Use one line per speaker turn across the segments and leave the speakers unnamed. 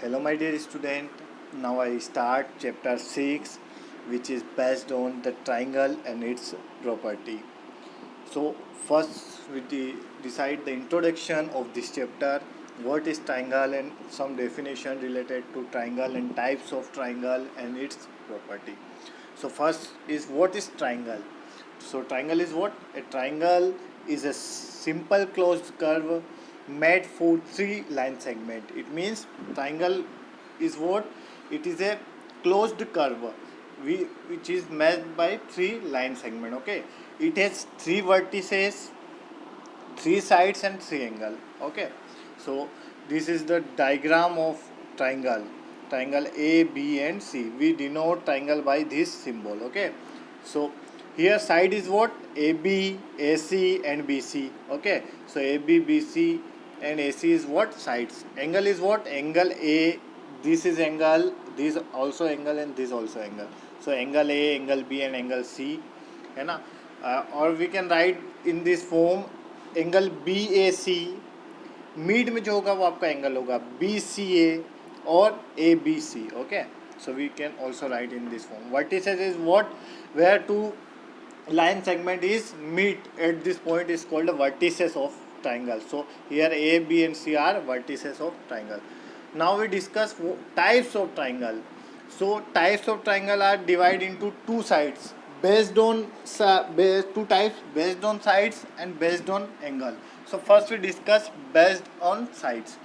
Hello my dear student, now I start chapter 6 which is based on the triangle and its property. So first we decide the introduction of this chapter, what is triangle and some definition related to triangle and types of triangle and its property. So first is what is triangle. So triangle is what? A triangle is a simple closed curve made for three line segment. It means triangle is what? It is a closed curve which is made by three line segment. Okay, it has three vertices, three sides and three angle. Okay, so this is the diagram of triangle A, B and C. We denote triangle by this symbol. Okay, so here side is what? AB, AC and BC. Okay, so AB, BC and AC is what? Sides. Angle is what? Angle A, this is angle, this also angle and this also angle. So angle A, angle B and angle C है ना. और we can write in this form angle B A C, mid में जो होगा वो आपका angle होगा B C A और A B C. Okay, so we can also write in this form. Vertices is what? Where two line segment is meet at this point is called the vertices of triangle. So here A, B and C are vertices of triangle. Now we discuss types of triangle. So types of triangle are divided into two sides based on two types based on sides and based on angle. So first we discuss based on sides.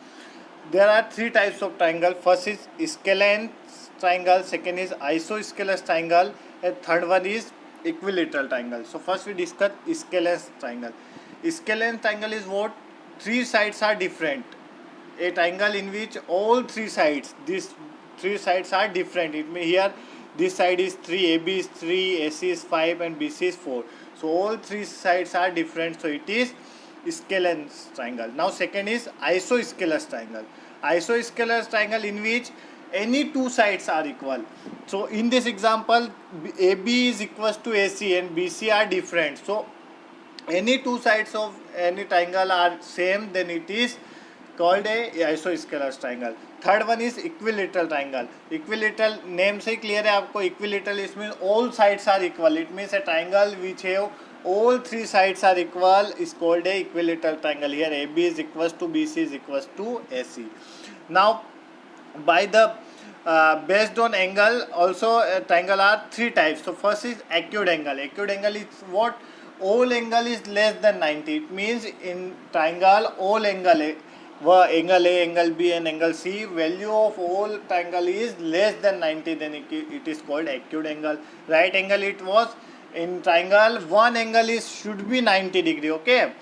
There are three types of triangle. First is scalene triangle, second is isosceles triangle, and third one is equilateral triangle. So first we discuss scalene triangle. Scalene triangle is what? Three sides are different. A triangle in which all three sides, these three sides are different. It may here this side is 3, AB is 3, AC is 5 and BC is 4. So all three sides are different. So it is scalene triangle. Now second is isosceles triangle. Isosceles triangle in which any two sides are equal. So in this example AB is equals to AC and BC are different. So any two sides of any triangle are same, then it is called a isosceles triangle. Third one is equilateral triangle. Equilateral name से clear है आपको. Equilateral it means all sides are equal. It means a triangle which have all three sides are equal is called a equilateral triangle. Here AB is equals to BC is equals to AC. Now by the based on angle also triangle are three types. So first is acute angle. Acute angle is what? All angle is less than 90. It means in triangle all angle angle A, angle B and angle C, value of all triangle is less than 90, then it is called acute angle. Right angle it was in triangle one angle is should be 90 degree. Okay,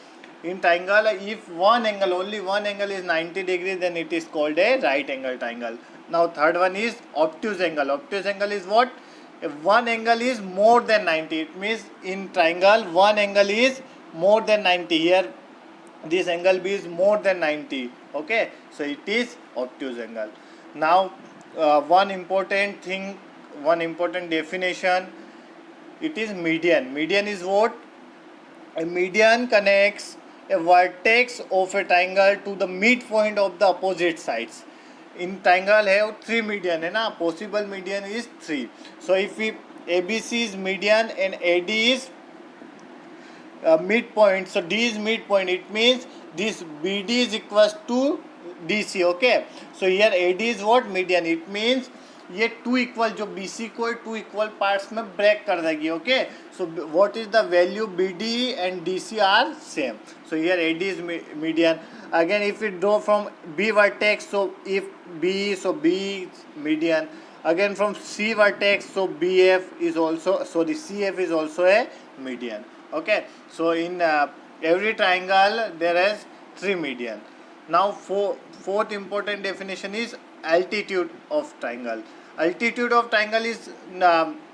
in triangle if one angle only one angle is 90 degree, then it is called a right angle triangle. Now third one is obtuse angle. Obtuse angle is what? If one angle is more than 90, it means in triangle one angle is more than 90. Here this angle B is more than 90. Okay, so it is obtuse angle. Now one important thing, one important definition, it is median. Median is what? A median connects a vertex of a triangle to the midpoint of the opposite sides. In triangle have three median है ना, possible median is 3. So if we ABC is median and AD is midpoint, so D is midpoint, it means this BD is equals to DC. Okay, so here AD is what? Median. It means ये two equal जो BC को two equal parts में break कर देगी. Okay, so what is the value BD and DC are same. So here AD is median. Again if you draw from B vertex, so if B, so B median. Again from C vertex, so BF is also, sorry, CF is also a median. Okay, so in every triangle there is three median. Now fourth important definition is altitude of triangle. Altitude of triangle is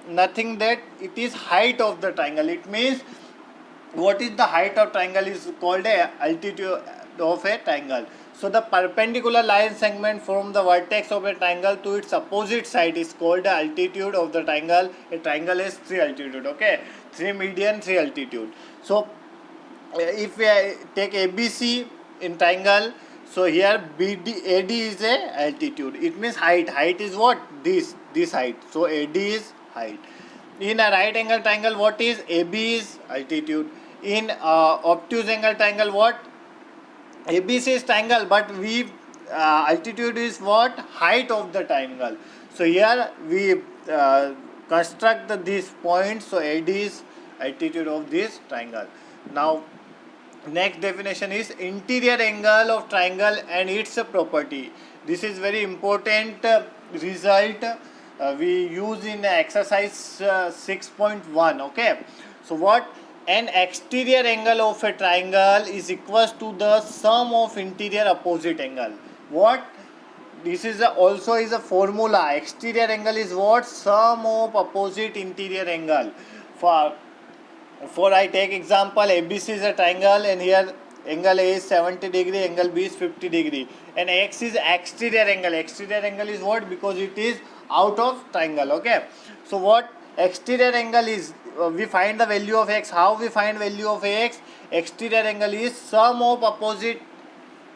nothing that it is height of the triangle. It means what is the height of triangle is called a altitude of a triangle. So the perpendicular line segment from the vertex of a triangle to its opposite side is called the altitude of the triangle. A triangle has three altitude. Okay, three median, three altitude. So if we take ABC in triangle, So here AD is a altitude. It means height. Height is what? This height. So AD is height. In a right angle triangle, what is AB is altitude. In obtuse angle triangle, what? ABC is triangle, but we altitude is what? Height of the triangle. So here we construct these points. So AD is altitude of this triangle. Now next definition is interior angle of triangle and its property. This is very important result we use in exercise 6.1. Okay, so what? An exterior angle of a triangle is equals to the sum of interior opposite angle. What? This is also is a formula. Exterior angle is what? Sum of opposite interior angle. For I take example, ABC is a triangle and here angle A is 70 degree, angle B is 50 degree, and X is exterior angle. Exterior angle is what? Because it is out of triangle. Okay, so what exterior angle is? We find the value of X. How we find value of X? Exterior angle is sum of opposite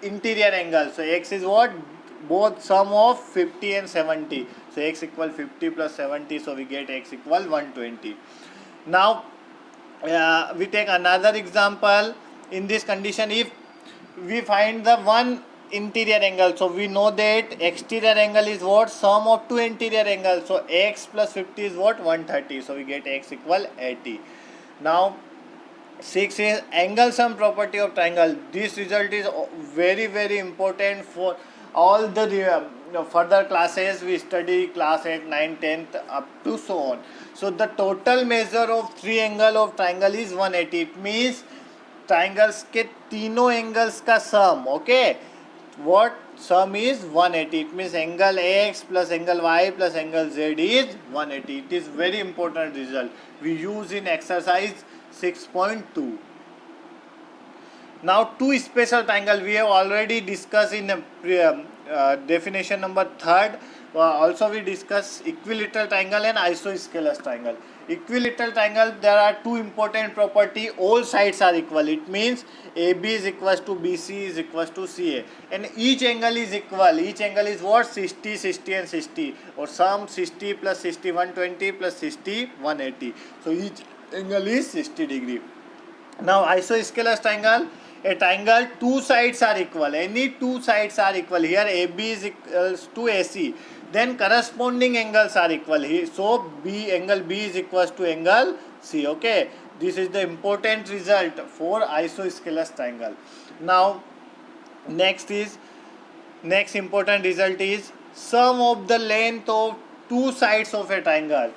interior angle. So X is what? Both sum of 50 and 70. So X equal 50 plus 70. So we get X equal 120. Now we take another example. In this condition, if we find the one interior angle, so we know that exterior angle is what? Sum of two interior angles. So X plus 50 is what? 130. So we get X equal 80. Now 6 is angle sum property of triangle. This result is very important for all the further classes. We study class 8, 9, 10th up to so on. So the total measure of three angle of triangle is 180. It means triangles के तीनों angles का sum. Okay, what sum is 180. It means angle X plus angle Y plus angle Z is 180. It is very important result we use in exercise 6.2. Now two special triangle we have already discussed in definition number 3rd. Also we discuss equilateral triangle and isosceles triangle. Equilateral triangle, there are two important property. All sides are equal. It means AB is equals to BC is equals to CA, and each angle is equal. Each angle is what? 60, 60 and 60, or sum 60 plus 60 120 plus 60 180. So each angle is 60 degree. Now isosceles triangle, a triangle two sides are equal. Any two sides are equal. Here AB is equals to AC. Then corresponding angles are equal. So angle B is equals to angle C. Okay, this is the important result for isosceles triangle. Now next important result is sum of the length of two sides of a triangle.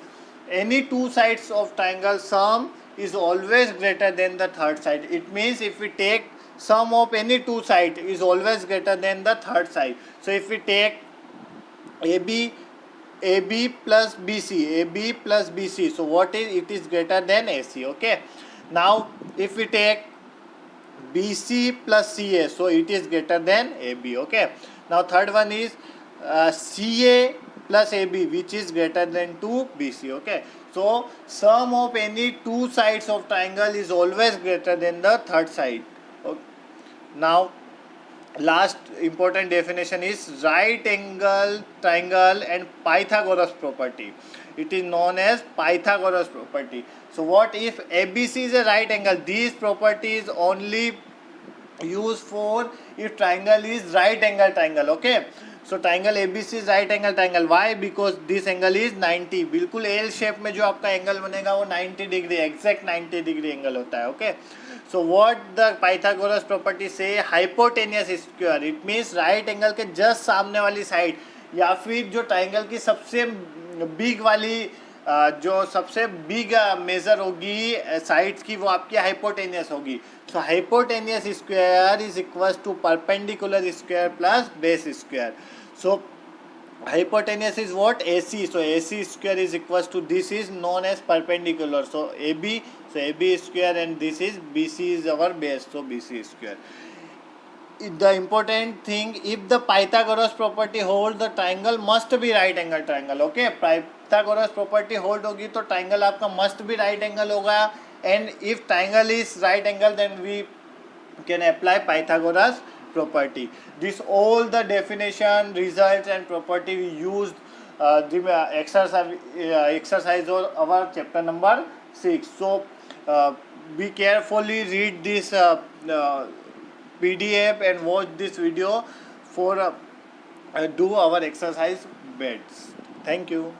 Any two sides of triangle sum is always greater than the third side. It means if we take sum of any two sides is always greater than the third side. So if we take AB plus BC, so what is it? Is greater than AC. Okay, now if we take BC plus CA, so it is greater than AB. Okay, now third one is CA plus AB, which is greater than 2BC. Okay, so sum of any two sides of triangle is always greater than the third side. Okay. Now last important definition is right angle triangle and Pythagoras property. It is known as Pythagoras property. So what if ABC is a right angle? These properties only used for if triangle is right angle triangle. Okay, so triangle ABC is right angle triangle. Why? Because this angle is 90. बिल्कुल L shape में जो आपका angle बनेगा वो 90 degree, exact 90 degree angle होता है. Okay, so what the Pythagoras property say? Hypotenuse square. It means right angle के just सामने वाली साइड या फिर जो ट्राइंगल की सबसे बिग वाली जो सबसे बिग मेजर होगी साइड्स की वो आपकी हाइपोटेनियस होगी. So hypotenuse square is equals to perpendicular square plus base square. So hypotenuse is what? AC. So AC square is equals to, this is known as perpendicular. So AB square, and this is BC is our base. So BC square. The important thing, if the Pythagoras property hold, the triangle must be right angle triangle. Okay, Pythagoras property hold होगी तो triangle आपका must be right angle होगा. And if triangle is right angle, then we can apply Pythagoras property. This all the definition, results and property we used the exercise of our chapter number 6. So be carefully read this PDF and watch this video for do our exercise beds. Thank you.